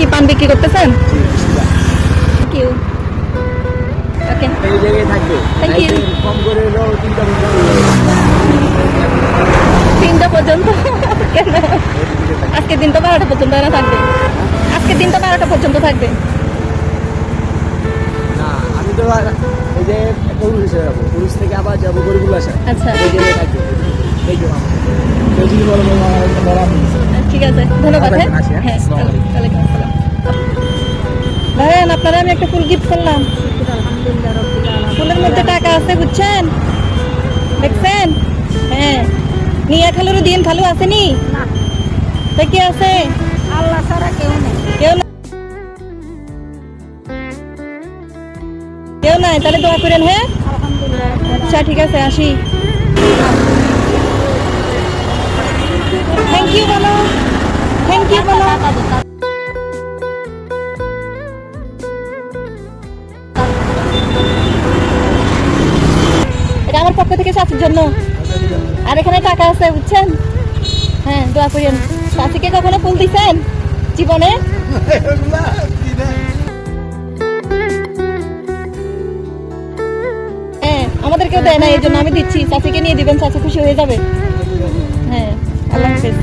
কি পান বিক্রি করতেছেন? Thank you. ওকে, এই জায়গায় থাকবে। Thank you. কম করে হলেও 3টা পর্যন্ত কেন? আজকে দিন তো 12টা পর্যন্ত না থাকবে? আজকে দিন তো 12টা পর্যন্ত থাকবে। না, আমি তো এই যে একটা পুরুষ হিসেবে যাবো, পুরুষ থেকে আবার যাবো গরিবুল বাসা। আচ্ছা, এই জায়গায় থাকবে। এই যে ঠিক আছে, ধন্যবাদ। হ্যাঁ আসি, হ্যাঁ? হ্যাঁ, আসসালামু আলাইকুম। ওয়ালাইকুম আসসালাম। ভাইয়ান, আপনারা আমি একটা ফুল গিফট করলাম। ফুলের মধ্যে টাকা আছে, বুঝছেন? দেখছেন? হ্যাঁ, নিয়ে খালুর দিন খালু আসেনি? তা কি আছে? আল্লাহ ছাড়া কেউ নেই। কেউ না, কেউ নাই, তাহলে দোয়া করেন। হ্যাঁ, আলহামদুলিল্লাহ। আচ্ছা ঠিক আছে, আসি। থ্যাংক ইউ বলো, থ্যাংক ইউ বলো। এটা আমার পক্ষ থেকে চাচির জন্য। আর এখানে টাকা আছে, বুঝছেন? হ্যাঁ, দোয়া করেন। চাচিকে কখনো ফুল দিছেন জীবনে? হ্যাঁ, আমাদের কেউ দেয় না, এই জন্য আমি দিচ্ছি। চাচিকে নিয়ে দিবেন, চাচি খুশি হয়ে যাবে। হ্যাঁ, আল্লাহ হাফেজ।